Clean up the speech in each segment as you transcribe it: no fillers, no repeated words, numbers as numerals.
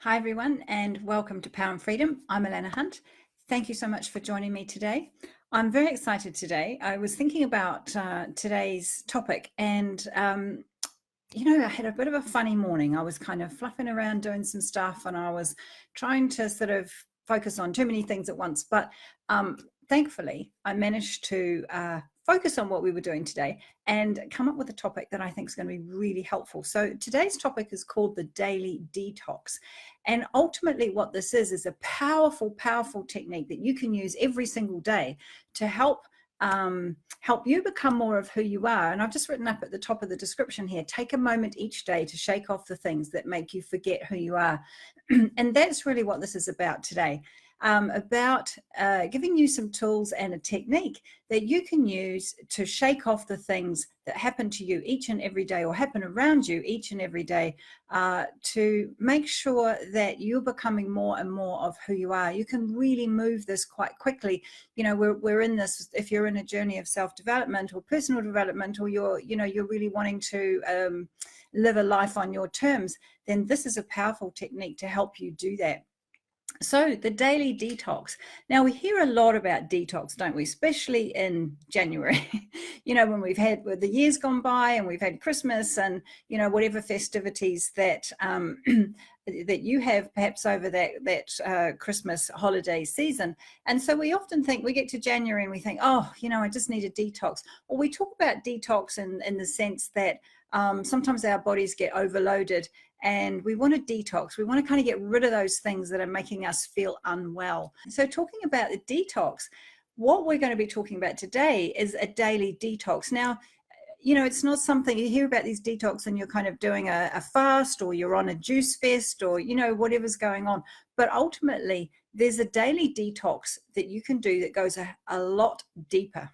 Hi everyone and welcome to Power and Freedom. I'm Allanah Hunt. Thank you so much for joining me today. I'm very excited today. I was thinking about today's topic and I had a bit of a funny morning. I was kind of fluffing around doing some stuff and I was trying to sort of focus on too many things at once. But thankfully, I managed to focus on what we were doing today and come up with a topic that I think is going to be really helpful. So today's topic is called the Daily Detox. And ultimately what this is a powerful, powerful technique that you can use every single day to help you become more of who you are. And I've just written up at the top of the description here, take a moment each day to shake off the things that make you forget who you are. And that's really what this is about today. About giving you some tools and a technique that you can use to shake off the things that happen to you each and every day or happen around you each and every day to make sure that you're becoming more and more of who you are. You can really move this quite quickly. You know, we're in this, if you're in a journey of self-development or personal development, or you're really wanting to live a life on your terms, then this is a powerful technique to help you do that. So the daily detox. Now we hear a lot about detox, don't we? Especially in January, when we've had the years gone by and we've had Christmas and, whatever festivities that that you have perhaps over that Christmas holiday season. And so we often think, we get to January and we think, oh, I just need a detox. Or we talk about detox in the sense that sometimes our bodies get overloaded and we want to detox. We want to kind of get rid of those things that are making us feel unwell. So talking about the detox, what we're going to be talking about today is a daily detox. Now, it's not something you hear about these detox and you're kind of doing a fast or you're on a juice fest or, whatever's going on. But ultimately, there's a daily detox that you can do that goes a lot deeper.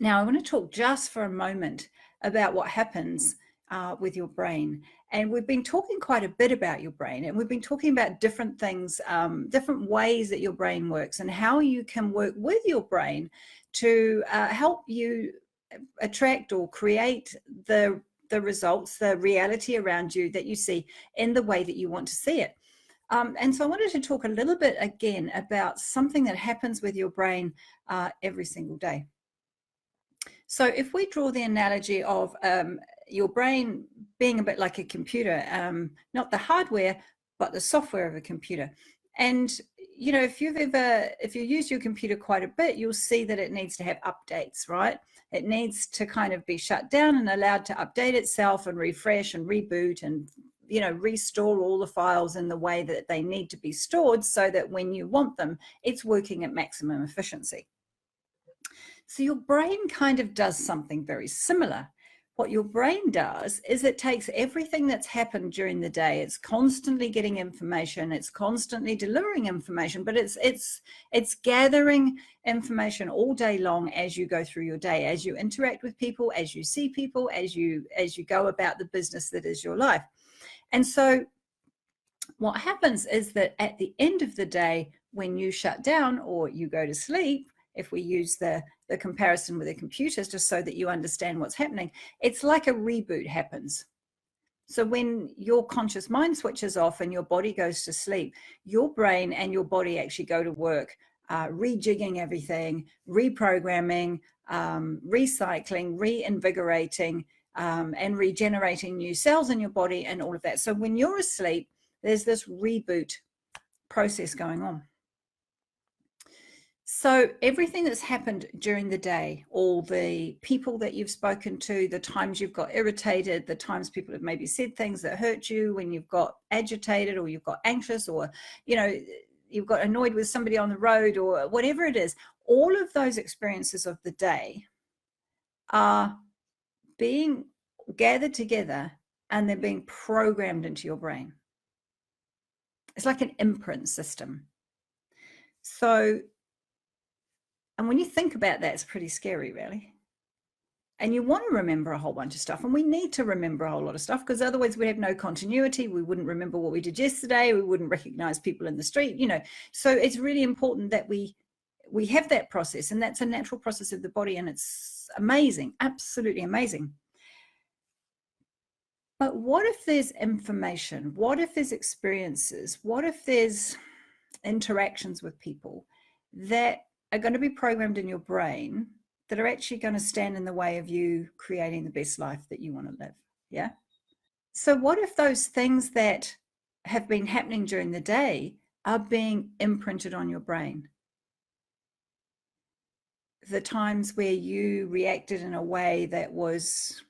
Now, I want to talk just for a moment about what happens with your brain. And we've been talking quite a bit about your brain, and we've been talking about different things, different ways that your brain works and how you can work with your brain to help you attract or create the results, the reality around you that you see in the way that you want to see it. And so I wanted to talk a little bit again about something that happens with your brain every single day. So if we draw the analogy of your brain being a bit like a computer, not the hardware, but the software of a computer. And, if you use your computer quite a bit, you'll see that it needs to have updates, right? It needs to kind of be shut down and allowed to update itself and refresh and reboot and, restore all the files in the way that they need to be stored so that when you want them, it's working at maximum efficiency. So your brain kind of does something very similar. What your brain does is it takes everything that's happened during the day. It's constantly getting information. It's constantly delivering information, but it's gathering information all day long as you go through your day, as you interact with people, as you see people, as you go about the business that is your life. And so what happens is that at the end of the day, when you shut down or you go to sleep, if we use the comparison with the computers, just so that you understand what's happening, it's like a reboot happens. So when your conscious mind switches off and your body goes to sleep, your brain and your body actually go to work, rejigging everything, reprogramming, recycling, reinvigorating, and regenerating new cells in your body and all of that. So when you're asleep, there's this reboot process going on. So everything that's happened during the day, all the people that you've spoken to, the times you've got irritated, the times people have maybe said things that hurt you, when you've got agitated or you've got anxious or, you've got annoyed with somebody on the road or whatever it is, all of those experiences of the day are being gathered together and they're being programmed into your brain. It's like an imprint system. So, and when you think about that, it's pretty scary, really. And you want to remember a whole bunch of stuff, and we need to remember a whole lot of stuff because otherwise we have no continuity. We wouldn't remember what we did yesterday. We wouldn't recognize people in the street, So it's really important that we have that process, and that's a natural process of the body, and it's amazing, absolutely amazing. But what if there's information? What if there's experiences? What if there's interactions with people that are going to be programmed in your brain that are actually going to stand in the way of you creating the best life that you want to live? Yeah. So, what if those things that have been happening during the day are being imprinted on your brain? The times where you reacted in a way that was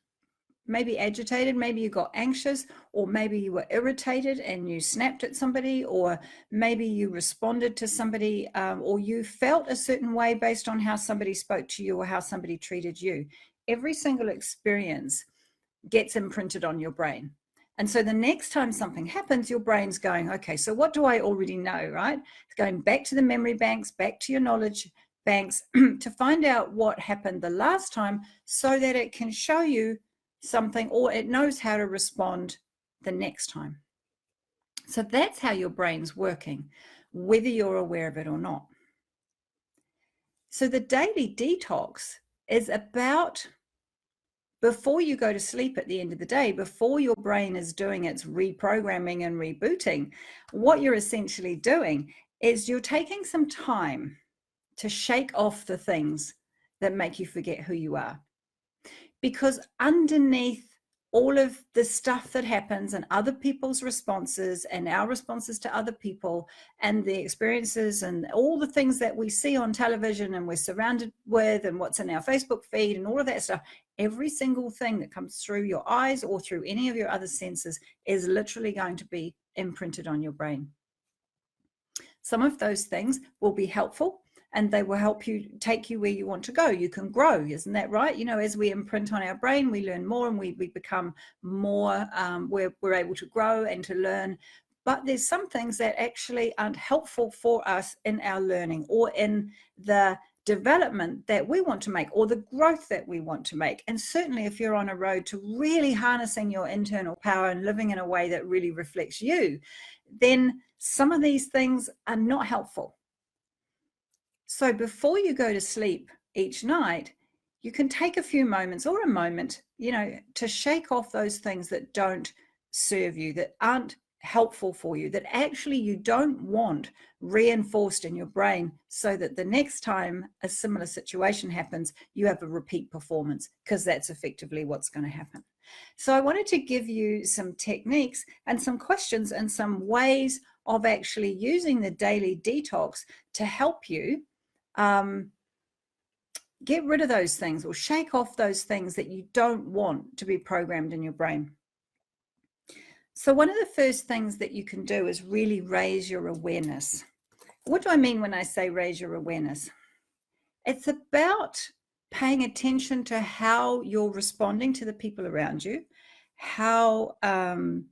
maybe agitated, maybe you got anxious, or maybe you were irritated and you snapped at somebody, or maybe you responded to somebody, or you felt a certain way based on how somebody spoke to you or how somebody treated you. Every single experience gets imprinted on your brain. And so the next time something happens, your brain's going, okay, so what do I already know, right? It's going back to the memory banks, back to your knowledge banks to find out what happened the last time so that it can show you something, or it knows how to respond the next time. So that's how your brain's working, whether you're aware of it or not. So the daily detox is about, before you go to sleep at the end of the day, before your brain is doing its reprogramming and rebooting, what you're essentially doing is you're taking some time to shake off the things that make you forget who you are. Because underneath all of the stuff that happens and other people's responses and our responses to other people and the experiences and all the things that we see on television and we're surrounded with and what's in our Facebook feed and all of that stuff, every single thing that comes through your eyes or through any of your other senses is literally going to be imprinted on your brain. Some of those things will be helpful and they will help you take you where you want to go. You can grow, isn't that right? You know, as we imprint on our brain, we learn more and we become more, we're able to grow and to learn. But there's some things that actually aren't helpful for us in our learning or in the development that we want to make or the growth that we want to make. And certainly if you're on a road to really harnessing your internal power and living in a way that really reflects you, then some of these things are not helpful. So before you go to sleep each night, you can take a few moments or a moment, you know, to shake off those things that don't serve you, that aren't helpful for you, that actually you don't want reinforced in your brain, so that the next time a similar situation happens, you have a repeat performance, because that's effectively what's going to happen. So I wanted to give you some techniques and some questions and some ways of actually using the daily detox to help you get rid of those things or shake off those things that you don't want to be programmed in your brain. So one of the first things that you can do is really raise your awareness. What do I mean when I say raise your awareness? It's about paying attention to how you're responding to the people around you, how the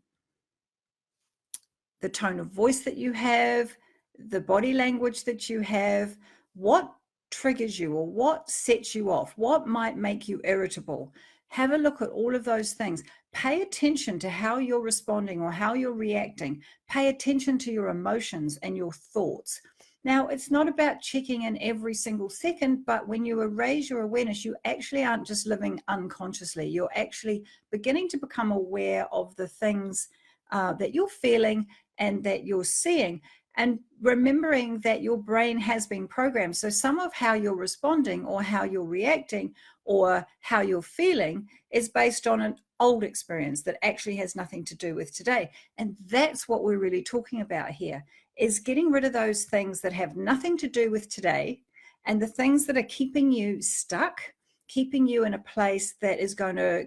tone of voice that you have, the body language that you have, what triggers you or what sets you off, what might make you irritable. Have a look at all of those things. Pay attention to how you're responding or how you're reacting. Pay attention to your emotions and your thoughts. Now, it's not about checking in every single second, but when you raise your awareness, you actually aren't just living unconsciously. You're actually beginning to become aware of the things that you're feeling and that you're seeing, and remembering that your brain has been programmed. So some of how you're responding or how you're reacting or how you're feeling is based on an old experience that actually has nothing to do with today. And that's what we're really talking about here, is getting rid of those things that have nothing to do with today and the things that are keeping you stuck, keeping you in a place that is going to,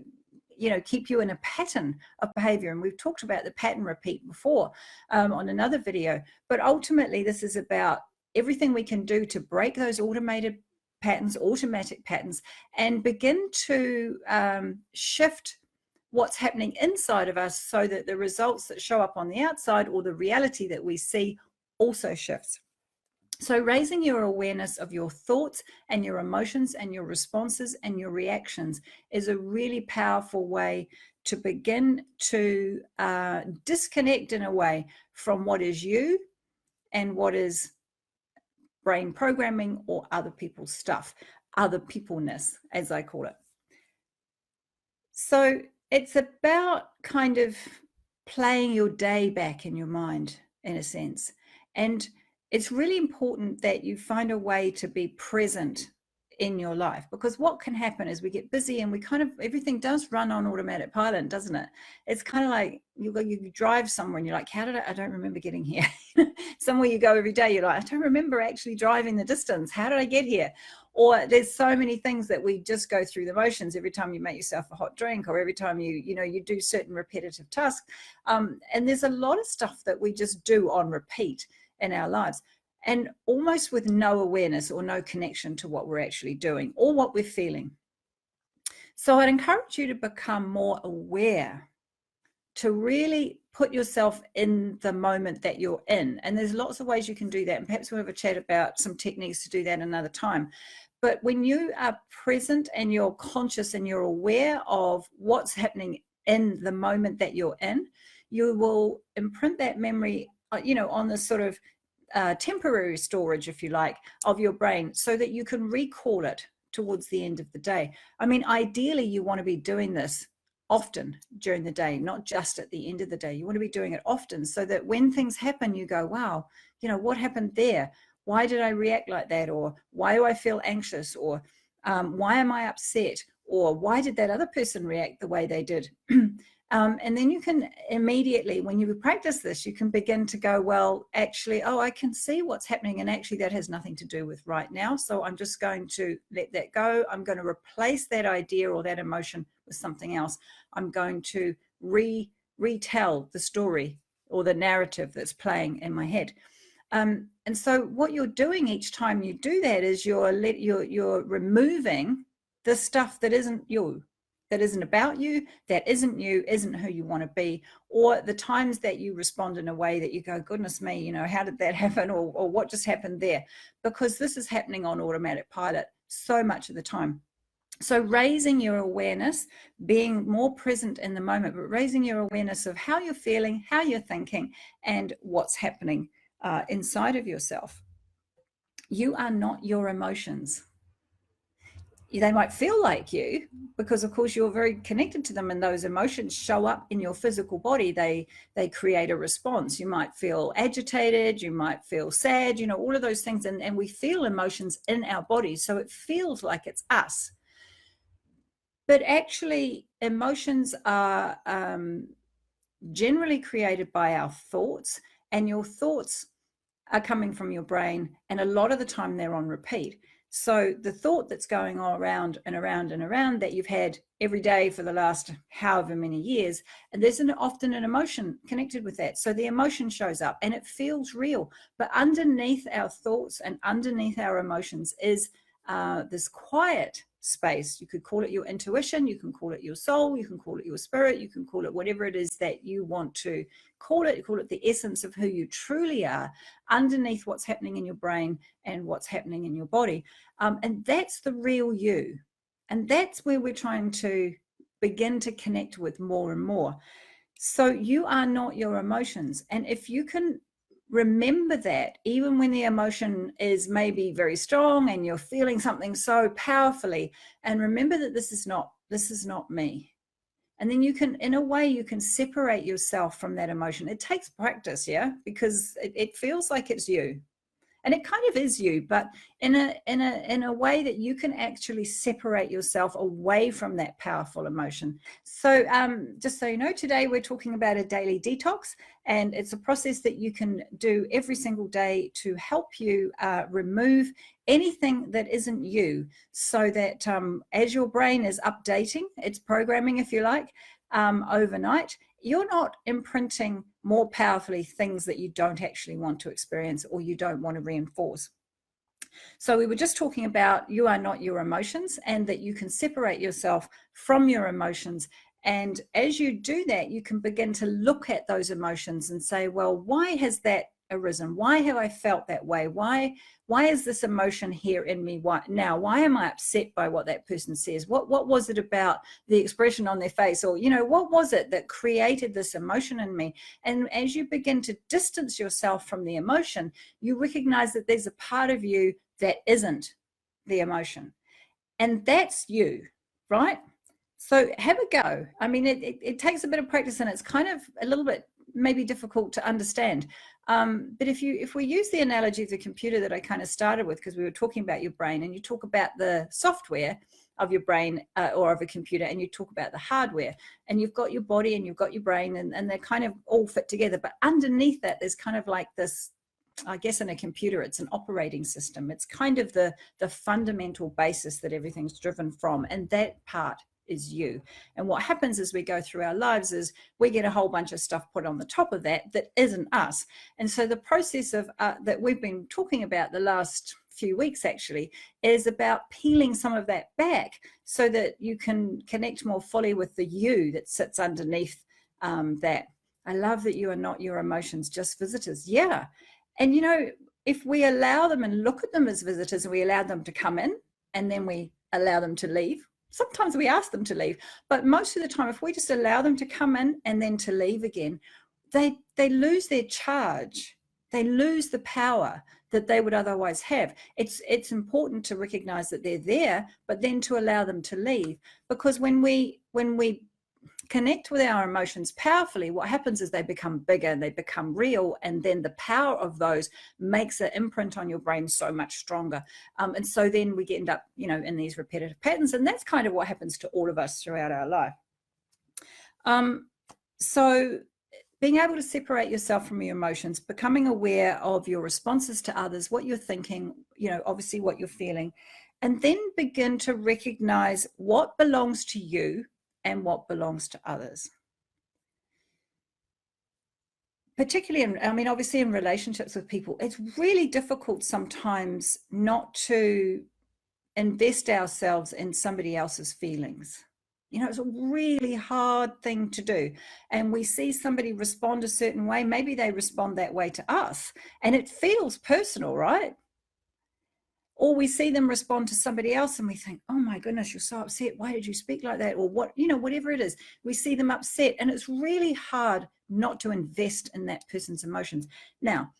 you know, keep you in a pattern of behavior. And we've talked about the pattern repeat before on another video, but ultimately this is about everything we can do to break those automatic patterns and begin to shift what's happening inside of us so that the results that show up on the outside or the reality that we see also shifts. So raising your awareness of your thoughts and your emotions and your responses and your reactions is a really powerful way to begin to disconnect in a way from what is you and what is brain programming or other people's stuff, other peopleness, as I call it. So it's about kind of playing your day back in your mind, in a sense. And it's really important that you find a way to be present in your life, because what can happen is we get busy and we kind of, everything does run on automatic pilot, doesn't it? It's kind of like you drive somewhere and you're like, how did I don't remember getting here. Somewhere you go every day, you're like, I don't remember actually driving the distance. How did I get here? Or there's so many things that we just go through the motions every time you make yourself a hot drink, or every time you do certain repetitive tasks. And there's a lot of stuff that we just do on repeat in our lives, and almost with no awareness or no connection to what we're actually doing or what we're feeling. So I'd encourage you to become more aware, to really put yourself in the moment that you're in. And there's lots of ways you can do that. And perhaps we'll have a chat about some techniques to do that another time. But when you are present and you're conscious and you're aware of what's happening in the moment that you're in, you will imprint that memory, on this sort of temporary storage, if you like, of your brain, so that you can recall it towards the end of the day. I mean, ideally, you want to be doing this often during the day, not just at the end of the day. You want to be doing it often, so that when things happen, you go, wow, what happened there? Why did I react like that? Or why do I feel anxious? Or why am I upset? Or why did that other person react the way they did? And then you can immediately, when you practice this, you can begin to go, well, actually, I can see what's happening. And actually, that has nothing to do with right now. So I'm just going to let that go. I'm going to replace that idea or that emotion with something else. I'm going to retell the story or the narrative that's playing in my head. And so what you're doing each time you do that is you're removing the stuff that isn't you, that isn't about you, that isn't you, isn't who you want to be, or the times that you respond in a way that you go, goodness me, how did that happen, or what just happened there? Because this is happening on automatic pilot so much of the time. So raising your awareness, being more present in the moment, but raising your awareness of how you're feeling, how you're thinking, and what's happening inside of yourself. You are not your emotions. They might feel like you because, of course, you're very connected to them, and those emotions show up in your physical body. They create a response. You might feel agitated, you might feel sad, all of those things, and we feel emotions in our bodies, so it feels like it's us. But actually, emotions are generally created by our thoughts, and your thoughts are coming from your brain, and a lot of the time they're on repeat. So the thought that's going on around and around and around that you've had every day for the last however many years, and there's often an emotion connected with that. So the emotion shows up and it feels real. But underneath our thoughts and underneath our emotions is this quiet space. You could call it your intuition, you can call it your soul, you can call it your spirit, you can call it whatever it is that you want to call it. You call it the essence of who you truly are underneath what's happening in your brain and what's happening in your body. And that's the real you. And that's where we're trying to begin to connect with more and more. So you are not your emotions. And if you can remember that, even when the emotion is maybe very strong and you're feeling something so powerfully, and remember that this is not me. And then you can, in a way, you can separate yourself from that emotion. It takes practice, because it feels like it's you. And it kind of is you, but in a way that you can actually separate yourself away from that powerful emotion. So just so you know, today we're talking about a daily detox, and it's a process that you can do every single day to help you remove anything that isn't you, so that as your brain is updating its programming, if you like, overnight, you're not imprinting more powerfully things that you don't actually want to experience or you don't want to reinforce. So we were just talking about you are not your emotions, and that you can separate yourself from your emotions. And as you do that, you can begin to look at those emotions and say, well, why has that arisen? Why have I felt that way? Why is this emotion here in me now? Why am I upset by what that person says? What was it about the expression on their face? Or, what was it that created this emotion in me? And as you begin to distance yourself from the emotion, you recognize that there's a part of you that isn't the emotion. And that's you, right? So have a go. I mean, it takes a bit of practice, and it's kind of a little bit maybe difficult to understand. But if we use the analogy of the computer that I kind of started with, because we were talking about your brain, and you talk about the software of your brain or of a computer, and you talk about the hardware, and you've got your body and you've got your brain, and they're kind of all fit together. But underneath that, there's kind of like this, I guess in a computer, it's an operating system. It's kind of the fundamental basis that everything's driven from, and that part is you. And what happens as we go through our lives is we get a whole bunch of stuff put on the top of that isn't us. And so the process of that we've been talking about the last few weeks actually is about peeling some of that back so that you can connect more fully with the you that sits underneath that. I love that you are not your emotions, just visitors. Yeah. And if we allow them and look at them as visitors, and we allow them to come in and then we allow them to leave. Sometimes we ask them to leave, but most of the time, if we just allow them to come in and then to leave again, they lose their charge. They lose the power that they would otherwise have. It's important to recognize that they're there, but then to allow them to leave. Because when we connect with our emotions powerfully, what happens is they become bigger and they become real, and then the power of those makes an imprint on your brain so much stronger, and so then we end up in these repetitive patterns, and that's kind of what happens to all of us throughout our life. So being able to separate yourself from your emotions, becoming aware of your responses to others, what you're thinking, obviously what you're feeling, and then begin to recognize what belongs to you and what belongs to others. Particularly, obviously in relationships with people, it's really difficult sometimes not to invest ourselves in somebody else's feelings. It's a really hard thing to do. And we see somebody respond a certain way, maybe they respond that way to us, and it feels personal, right? Or we see them respond to somebody else and we think, oh my goodness, you're so upset. Why did you speak like that? Or whatever it is, we see them upset, and it's really hard not to invest in that person's emotions. Now,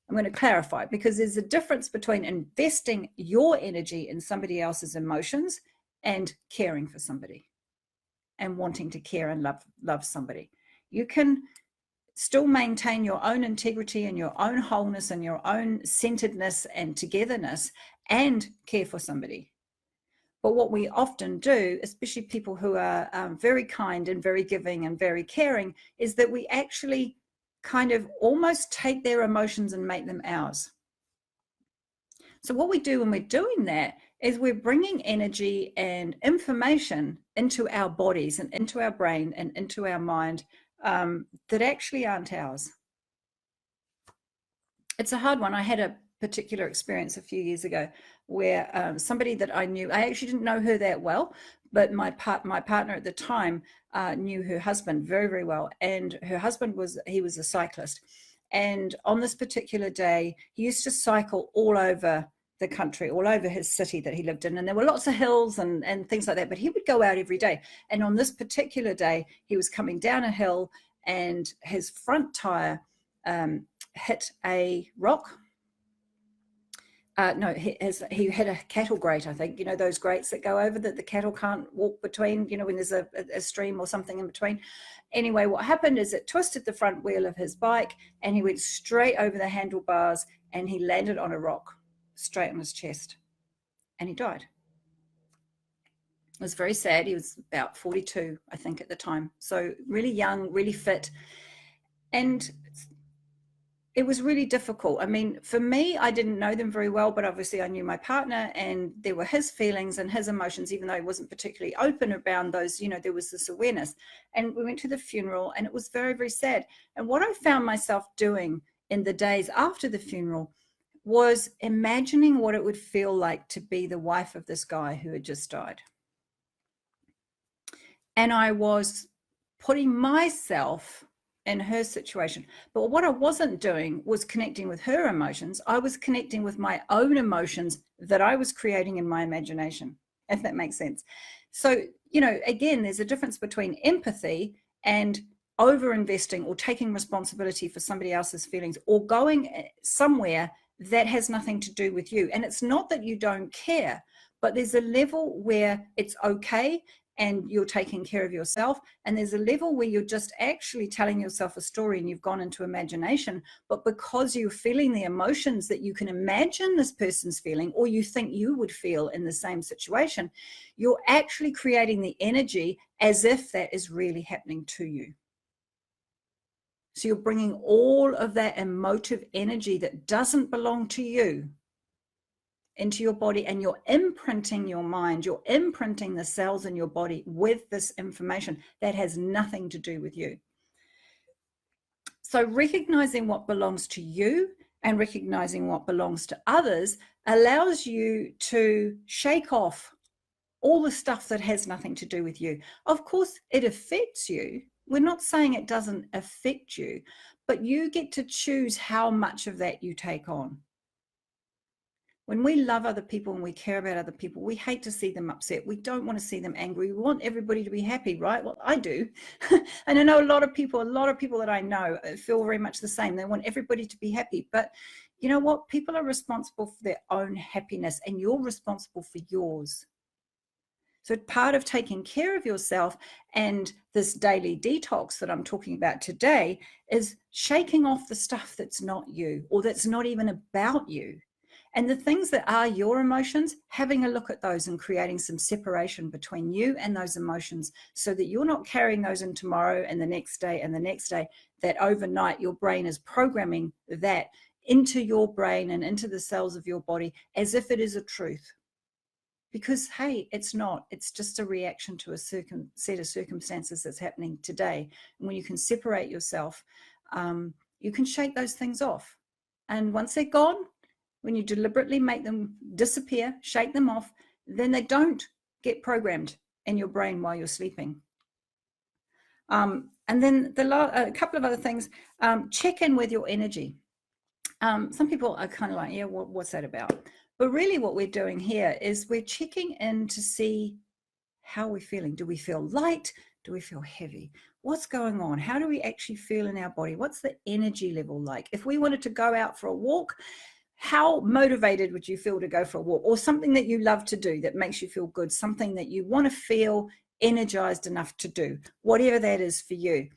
I'm going to clarify, because there's a difference between investing your energy in somebody else's emotions and caring for somebody and wanting to care and love somebody. You can still maintain your own integrity and your own wholeness and your own centeredness and togetherness and care for somebody. But what we often do, especially people who are very kind and very giving and very caring, is that we actually kind of almost take their emotions and make them ours. So what we do when we're doing that is we're bringing energy and information into our bodies and into our brain and into our mind that actually aren't ours. It's a hard one. I had a particular experience a few years ago where somebody that I knew, I actually didn't know her that well, but my partner at the time knew her husband very, very well. And her husband was a cyclist. And on this particular day, he used to cycle all over the country, all over his city that he lived in. And there were lots of hills and things like that, but he would go out every day. And on this particular day, he was coming down a hill and his front tire hit a rock. No, he hit a cattle grate, I think, those grates that go over that the cattle can't walk between, when there's a stream or something in between. Anyway, what happened is it twisted the front wheel of his bike and he went straight over the handlebars and he landed on a rock straight on his chest and he died. It was very sad. He was about 42, I think, at the time. So really young, really fit. And it was really difficult. I mean, for me, I didn't know them very well, but obviously I knew my partner and there were his feelings and his emotions, even though he wasn't particularly open around those, there was this awareness. And we went to the funeral and it was very, very sad. And what I found myself doing in the days after the funeral was imagining what it would feel like to be the wife of this guy who had just died. And I was putting myself in her situation. But what I wasn't doing was connecting with her emotions. I was connecting with my own emotions that I was creating in my imagination, if that makes sense. So, again, there's a difference between empathy and over-investing or taking responsibility for somebody else's feelings or going somewhere that has nothing to do with you. And it's not that you don't care, but there's a level where it's okay and you're taking care of yourself. And there's a level where you're just actually telling yourself a story and you've gone into imagination, but because you're feeling the emotions that you can imagine this person's feeling, or you think you would feel in the same situation, you're actually creating the energy as if that is really happening to you. So you're bringing all of that emotive energy that doesn't belong to you into your body, and you're imprinting your mind, you're imprinting the cells in your body with this information that has nothing to do with you. So recognizing what belongs to you and recognizing what belongs to others allows you to shake off all the stuff that has nothing to do with you. Of course, it affects you. We're not saying it doesn't affect you, but you get to choose how much of that you take on. When we love other people and we care about other people, we hate to see them upset. We don't want to see them angry. We want everybody to be happy, right? Well, I do. And I know a lot of people that I know feel very much the same. They want everybody to be happy. But you know what? People are responsible for their own happiness, and you're responsible for yours. So part of taking care of yourself and this daily detox that I'm talking about today is shaking off the stuff that's not you, or that's not even about you. And the things that are your emotions, having a look at those and creating some separation between you and those emotions, so that you're not carrying those in tomorrow and the next day and the next day, that overnight your brain is programming that into your brain and into the cells of your body as if it is a truth. Because, hey, it's not. It's just a reaction to a set of circumstances that's happening today. And when you can separate yourself, you can shake those things off. And once they're gone, when you deliberately make them disappear, shake them off, then they don't get programmed in your brain while you're sleeping. And then a couple of other things, check in with your energy. Some people are kind of like, yeah, what's that about? But really what we're doing here is we're checking in to see how we're feeling. Do we feel light? Do we feel heavy? What's going on? How do we actually feel in our body? What's the energy level like? If we wanted to go out for a walk, how motivated would you feel to go for a walk? Or something that you love to do that makes you feel good, something that you want to feel energized enough to do, whatever that is for you.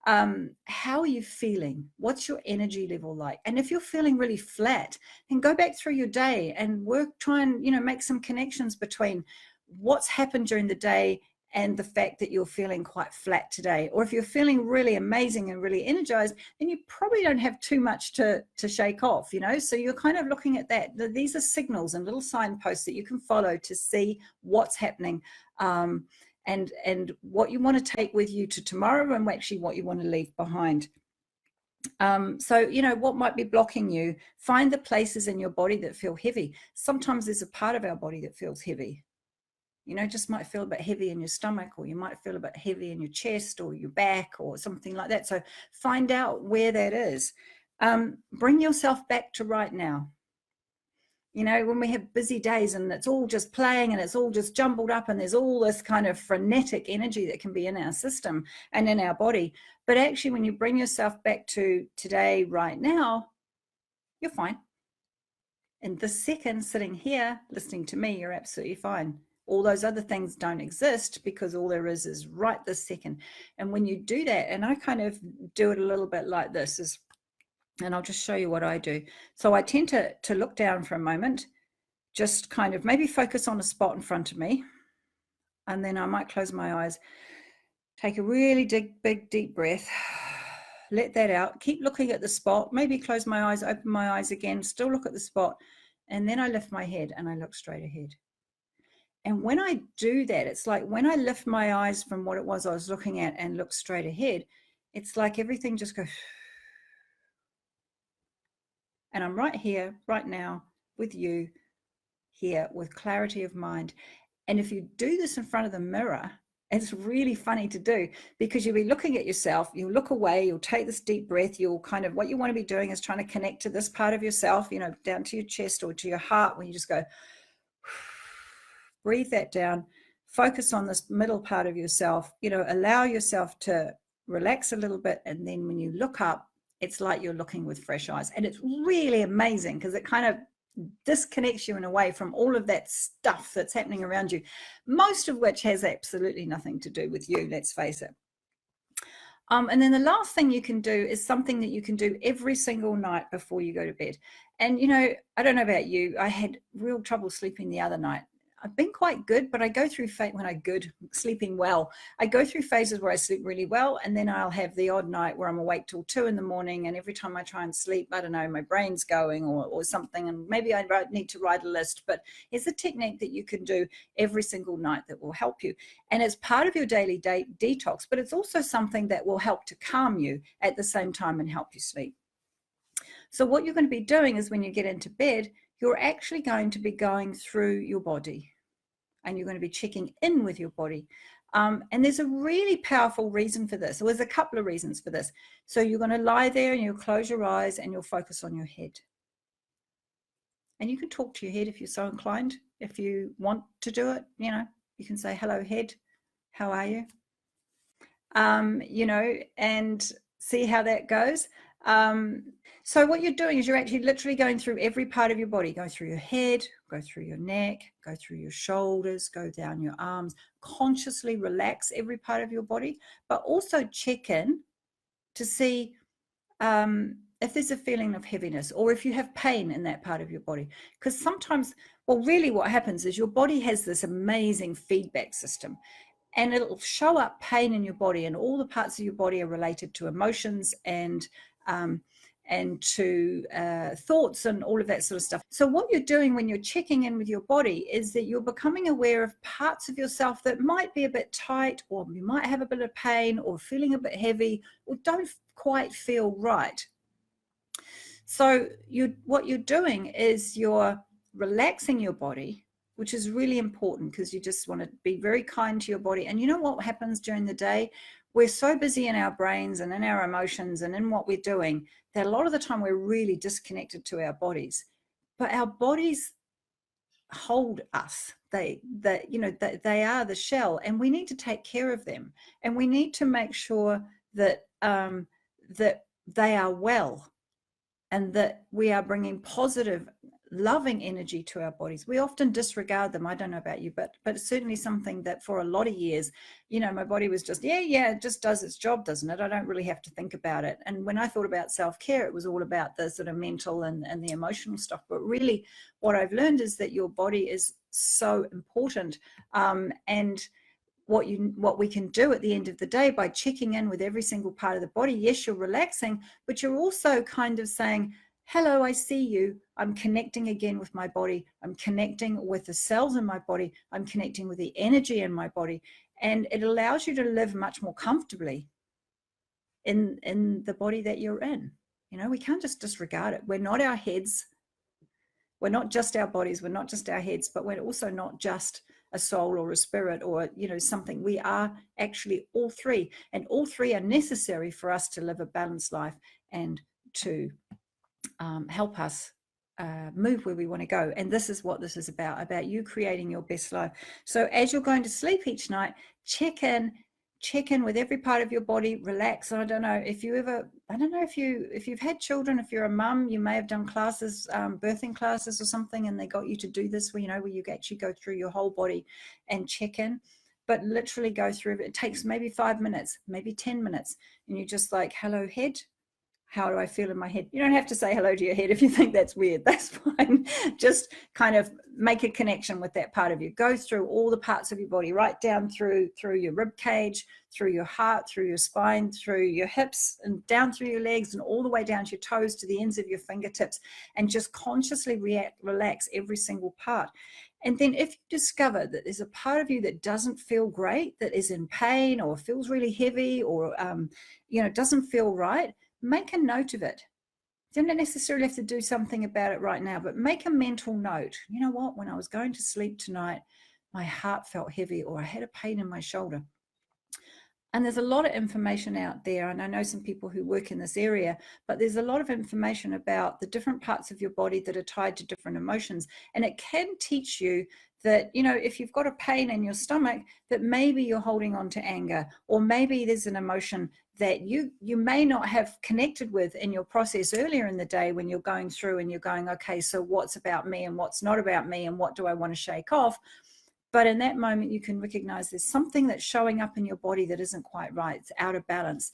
How are you feeling? What's your energy level like? And if you're feeling really flat, then go back through your day and try and make some connections between what's happened during the day and the fact that you're feeling quite flat today. Or if you're feeling really amazing and really energized, then you probably don't have too much to shake off, So you're kind of looking at that. These are signals and little signposts that you can follow to see what's happening, and what you want to take with you to tomorrow, and actually what you want to leave behind. So, what might be blocking you? Find the places in your body that feel heavy. Sometimes there's a part of our body that feels heavy. Just might feel a bit heavy in your stomach, or you might feel a bit heavy in your chest or your back or something like that. So find out where that is. Bring yourself back to right now. When we have busy days and it's all just playing and it's all just jumbled up and there's all this kind of frenetic energy that can be in our system and in our body. But actually, when you bring yourself back to today, right now, you're fine. And this second, sitting here, listening to me, you're absolutely fine. All those other things don't exist, because all there is right this second. And when you do that, and I kind of do it a little bit like this, and I'll just show you what I do. So I tend to look down for a moment, just kind of maybe focus on a spot in front of me. And then I might close my eyes, take a really big, deep breath, let that out, keep looking at the spot, maybe close my eyes, open my eyes again, still look at the spot. And then I lift my head and I look straight ahead. And when I do that, it's like when I lift my eyes from what it was I was looking at and look straight ahead, it's like everything just goes. And I'm right here, right now, with you, here, with clarity of mind. And if you do this in front of the mirror, it's really funny to do, because you'll be looking at yourself, you'll look away, you'll take this deep breath, you'll kind of, what you want to be doing is trying to connect to this part of yourself, down to your chest or to your heart, when you just go, breathe that down, focus on this middle part of yourself, allow yourself to relax a little bit. And then when you look up, it's like you're looking with fresh eyes. And it's really amazing, because it kind of disconnects you in a way from all of that stuff that's happening around you, most of which has absolutely nothing to do with you, let's face it. And then the last thing you can do is something that you can do every single night before you go to bed. And, you know, I don't know about you, I had real trouble sleeping the other night. I've been quite good, but I go through sleeping well. I go through phases where I sleep really well, and then I'll have the odd night where I'm awake till 2 in the morning, and every time I try and sleep, I don't know, my brain's going or something, and maybe I need to write a list. But it's a technique that you can do every single night that will help you. And it's part of your daily detox, but it's also something that will help to calm you at the same time and help you sleep. So what you're going to be doing is when you get into bed, you're actually going to be going through your body, and you're going to be checking in with your body. And there's a really powerful reason for this. So there's a couple of reasons for this. So you're going to lie there and you'll close your eyes and you'll focus on your head. And you can talk to your head if you're so inclined. If you want to do it, you know, you can say, hello, head, how are you? You know, and see how that goes. So what you're doing is you're actually literally going through every part of your body, go through your head, go through your neck, go through your shoulders, go down your arms, consciously relax every part of your body, but also check in to see if there's a feeling of heaviness or if you have pain in that part of your body. Because sometimes, well, really what happens is your body has this amazing feedback system. And it'll show up pain in your body, and all the parts of your body are related to emotions and to thoughts and all of that sort of stuff. So what you're doing when you're checking in with your body is that you're becoming aware of parts of yourself that might be a bit tight, or you might have a bit of pain, or feeling a bit heavy, or don't quite feel right. So what you're doing is you're relaxing your body, which is really important because you just want to be very kind to your body. And you know what happens during the day? We're so busy in our brains and in our emotions and in what we're doing that a lot of the time we're really disconnected to our bodies. But our bodies hold us. They are the shell, and we need to take care of them. And we need to make sure that that they are well, and that we are bringing positive, loving energy to our bodies. We often disregard them. I don't know about you, but it's certainly something that for a lot of years, you know, my body was just, it just does its job, doesn't it? I don't really have to think about it. And when I thought about self-care, it was all about the sort of mental and the emotional stuff. But really what I've learned is that your body is so important. And what we can do at the end of the day by checking in with every single part of the body. Yes, you're relaxing, but you're also kind of saying, hello, I see you. I'm connecting again with my body. I'm connecting with the cells in my body. I'm connecting with the energy in my body. And it allows you to live much more comfortably in the body that you're in. You know, we can't just disregard it. We're not our heads. We're not just our bodies. We're not just our heads, but we're also not just a soul or a spirit or, you know, something. We are actually all three, and all three are necessary for us to live a balanced life and to help us move where we want to go. And this is what this is about you creating your best life. So as you're going to sleep each night, check in with every part of your body, relax. And I don't know if you've had children, if you're a mum, you may have done classes, birthing classes or something, and they got you to do this where you actually go through your whole body and check in, but literally go through it. It takes maybe 5 minutes, maybe 10 minutes. And you're just like, hello, head. How do I feel in my head? You don't have to say hello to your head if you think that's weird. That's fine. Just kind of make a connection with that part of you. Go through all the parts of your body, right down through your rib cage, through your heart, through your spine, through your hips, and down through your legs, and all the way down to your toes, to the ends of your fingertips, and just consciously relax every single part. And then if you discover that there's a part of you that doesn't feel great, that is in pain or feels really heavy or doesn't feel right, make a note of it. You don't necessarily have to do something about it right now, but make a mental note. You know what? When I was going to sleep tonight, my heart felt heavy, or I had a pain in my shoulder. And there's a lot of information out there, and I know some people who work in this area, but there's a lot of information about the different parts of your body that are tied to different emotions. And it can teach you that, you know, if you've got a pain in your stomach, that maybe you're holding on to anger, or maybe there's an emotion that you may not have connected with in your process earlier in the day when you're going through and you're going, okay, so what's about me and what's not about me and what do I want to shake off? But in that moment, you can recognize there's something that's showing up in your body that isn't quite right. It's out of balance.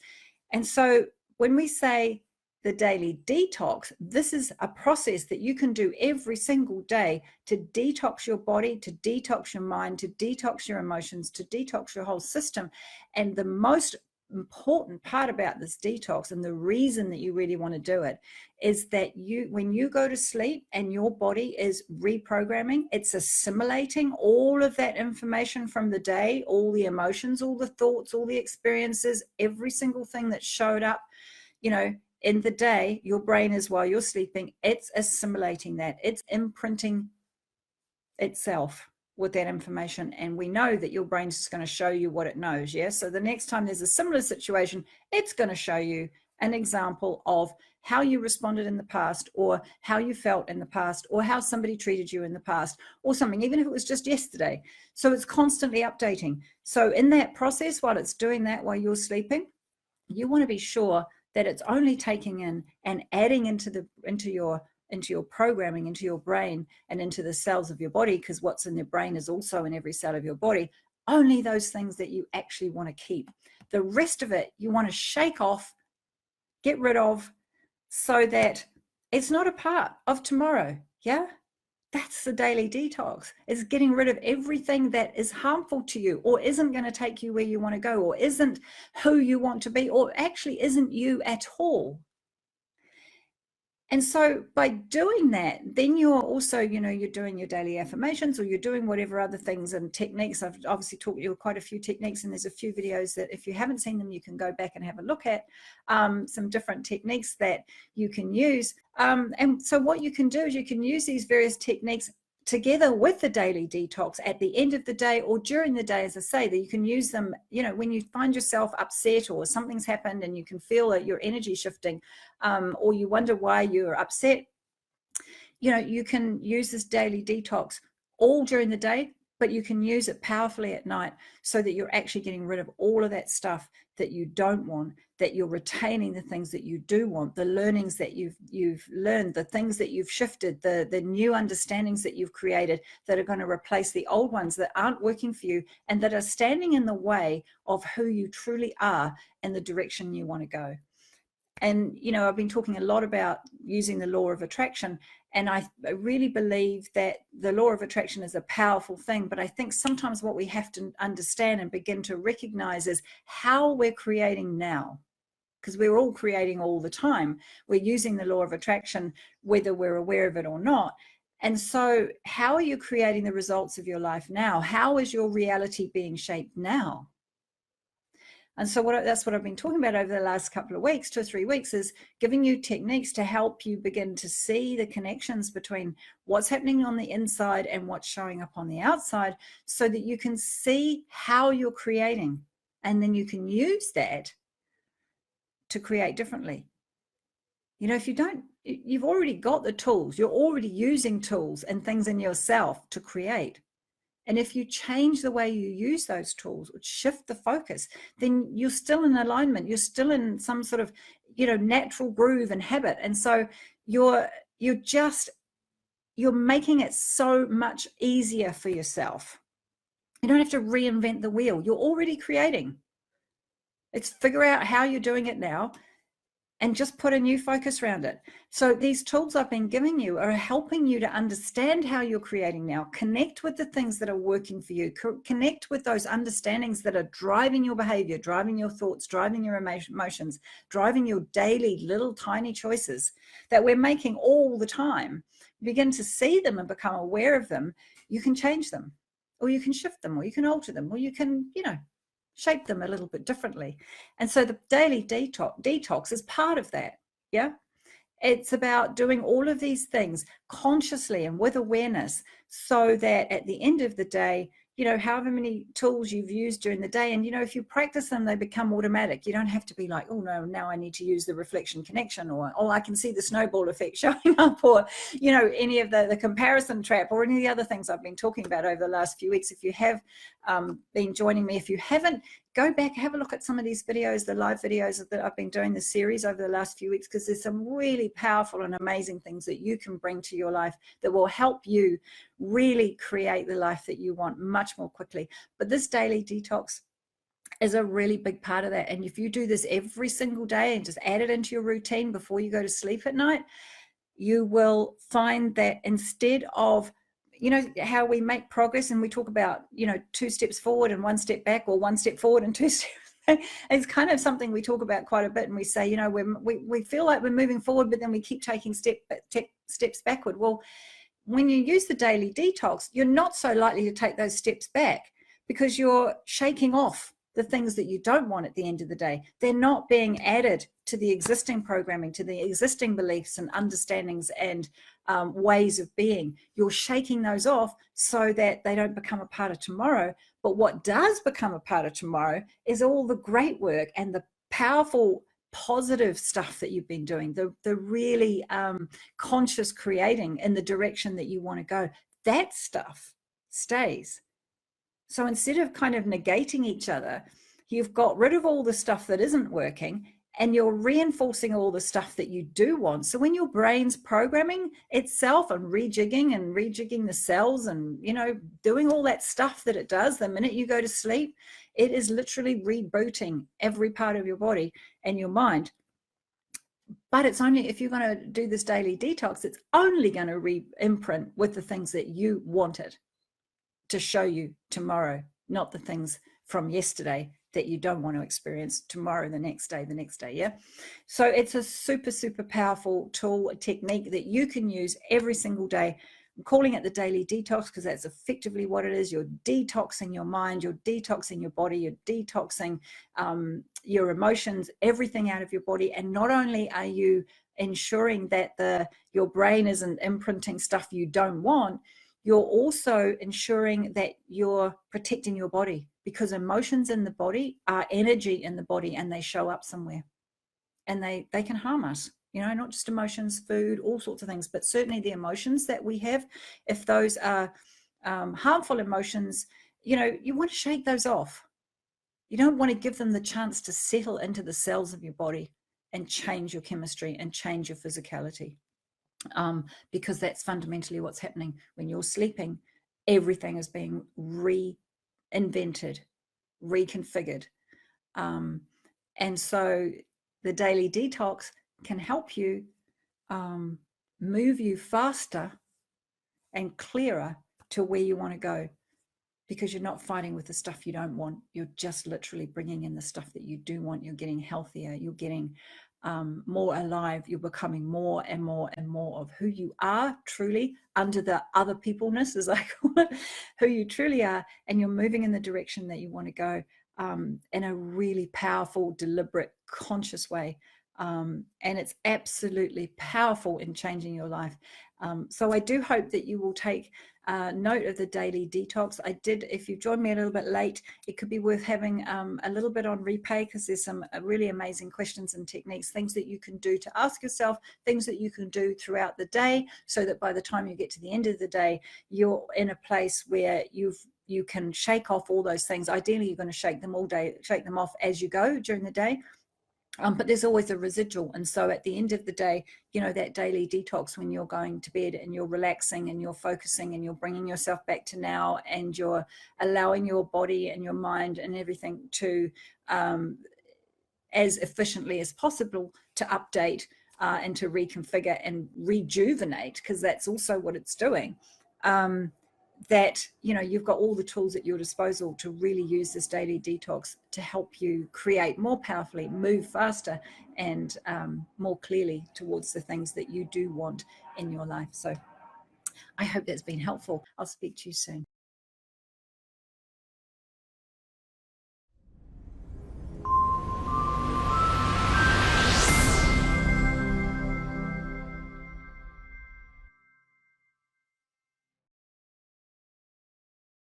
And so when we say the daily detox, this is a process that you can do every single day to detox your body, to detox your mind, to detox your emotions, to detox your whole system. And the most important part about this detox, and the reason that you really want to do it, is that when you go to sleep and your body is reprogramming, it's assimilating all of that information from the day, all the emotions, all the thoughts, all the experiences, every single thing that showed up, you know, in the day. Your brain is, while you're sleeping, it's assimilating that, it's imprinting itself with that information. And we know that your brain's just going to show you what it knows. Yeah. So the next time there's a similar situation, it's going to show you an example of how you responded in the past, or how you felt in the past, or how somebody treated you in the past, or something, even if it was just yesterday. So it's constantly updating. So in that process, while it's doing that while you're sleeping, you want to be sure that it's only taking in and adding into your programming, into your brain and into the cells of your body, because what's in the brain is also in every cell of your body, only those things that you actually want to keep. The rest of it, you want to shake off, get rid of, so that it's not a part of tomorrow. Yeah. That's the daily detox, is getting rid of everything that is harmful to you, or isn't going to take you where you want to go, or isn't who you want to be, or actually isn't you at all. And so by doing that, then you're also, you know, you're doing your daily affirmations, or you're doing whatever other things and techniques. I've obviously taught you quite a few techniques, and there's a few videos that if you haven't seen them, you can go back and have a look at some different techniques that you can use. And so what you can do is you can use these various techniques together with the daily detox at the end of the day or during the day. As I say, that you can use them, you know, when you find yourself upset or something's happened and you can feel that your energy shifting, or you wonder why you're upset, you know, you can use this daily detox all during the day, but you can use it powerfully at night, so that you're actually getting rid of all of that stuff that you don't want, that you're retaining the things that you do want, the learnings that you've learned, the things that you've shifted, the new understandings that you've created that are going to replace the old ones that aren't working for you and that are standing in the way of who you truly are and the direction you want to go. And, you know, I've been talking a lot about using the law of attraction, and I really believe that the law of attraction is a powerful thing. But I think sometimes what we have to understand and begin to recognize is how we're creating now, because we're all creating all the time. We're using the law of attraction, whether we're aware of it or not. And so how are you creating the results of your life now? How is your reality being shaped now? And so that's what I've been talking about over the last couple of weeks, 2 or 3 weeks, is giving you techniques to help you begin to see the connections between what's happening on the inside and what's showing up on the outside, so that you can see how you're creating. And then you can use that to create differently. You know, if you don't, you've already got the tools, you're already using tools and things in yourself to create. And if you change the way you use those tools, or shift the focus, then you're still in alignment. You're still in some sort of, you know, natural groove and habit. And so you're making it so much easier for yourself. You don't have to reinvent the wheel. You're already creating. It's figure out how you're doing it now and just put a new focus around it. So these tools I've been giving you are helping you to understand how you're creating now, connect with the things that are working for you, connect with those understandings that are driving your behavior, driving your thoughts, driving your emotions, driving your daily little tiny choices that we're making all the time. Begin to see them and become aware of them. You can change them, or you can shift them, or you can alter them, or you can, you know, shape them a little bit differently. And so the daily detox is part of that. Yeah. It's about doing all of these things consciously and with awareness, so that at the end of the day, you know, however many tools you've used during the day. And, you know, if you practice them, they become automatic. You don't have to be like, oh no, now I need to use the reflection connection, or, oh, I can see the snowball effect showing up, or, you know, any of the comparison trap, or any of the other things I've been talking about over the last few weeks. If you have been joining me, if you haven't, go back, have a look at some of these videos, the live videos that I've been doing, the series over the last few weeks, because there's some really powerful and amazing things that you can bring to your life that will help you really create the life that you want much more quickly. But this daily detox is a really big part of that. And if you do this every single day and just add it into your routine before you go to sleep at night, you will find that instead of, you know, how we make progress and we talk about, you know, 2 steps forward and 1 step back, or 1 step forward and 2 steps back. It's kind of something we talk about quite a bit, and we say, you know, we feel like we're moving forward, but then we keep taking steps backward. Well, when you use the daily detox, you're not so likely to take those steps back, because you're shaking off the things that you don't want at the end of the day. They're not being added to the existing programming, to the existing beliefs and understandings and ways of being. You're shaking those off so that they don't become a part of tomorrow. But what does become a part of tomorrow is all the great work and the powerful positive stuff that you've been doing, the really conscious creating in the direction that you want to go. That stuff stays. So instead of kind of negating each other, you've got rid of all the stuff that isn't working, and you're reinforcing all the stuff that you do want. So when your brain's programming itself and rejigging the cells and, you know, doing all that stuff that it does the minute you go to sleep, it is literally rebooting every part of your body and your mind. But it's only, if you're going to do this daily detox, it's only going to re-imprint with the things that you wanted to show you tomorrow, not the things from yesterday that you don't want to experience tomorrow, the next day. Yeah. So it's a super, super powerful tool, a technique that you can use every single day. I'm calling it the daily detox because that's effectively what it is. You're detoxing your mind, you're detoxing your body, you're detoxing your emotions, everything out of your body. And not only are you ensuring that your brain isn't imprinting stuff you don't want, you're also ensuring that you're protecting your body, because emotions in the body are energy in the body, and they show up somewhere, and they can harm us, you know, not just emotions, food, all sorts of things, but certainly the emotions that we have, if those are harmful emotions, you know, you want to shake those off. You don't want to give them the chance to settle into the cells of your body and change your chemistry and change your physicality. Because that's fundamentally what's happening when you're sleeping. Everything is being reinvented, reconfigured. And so the daily detox can help you move you faster and clearer to where you want to go, because you're not fighting with the stuff you don't want. You're just literally bringing in the stuff that you do want. You're getting healthier. You're getting more alive. You're becoming more and more and more of who you are truly, under the other peopleness, as I call it, who you truly are. And you're moving in the direction that you want to go in a really powerful, deliberate, conscious way. And it's absolutely powerful in changing your life. So I do hope that you will take note of the daily detox. I did, if you joined me a little bit late, it could be worth having a little bit on replay, because there's some really amazing questions and techniques, things that you can do to ask yourself, things that you can do throughout the day, so that by the time you get to the end of the day, you're in a place where you can shake off all those things. Ideally, you're going to shake them all day, shake them off as you go during the day. But there's always a residual. And so at the end of the day, you know, that daily detox, when you're going to bed and you're relaxing and you're focusing and you're bringing yourself back to now, and you're allowing your body and your mind and everything to, as efficiently as possible, to update and to reconfigure and rejuvenate, because that's also what it's doing. That, you know, you've got all the tools at your disposal to really use this daily detox to help you create more powerfully, move faster, and more clearly towards the things that you do want in your life. So I hope that's been helpful. I'll speak to you soon.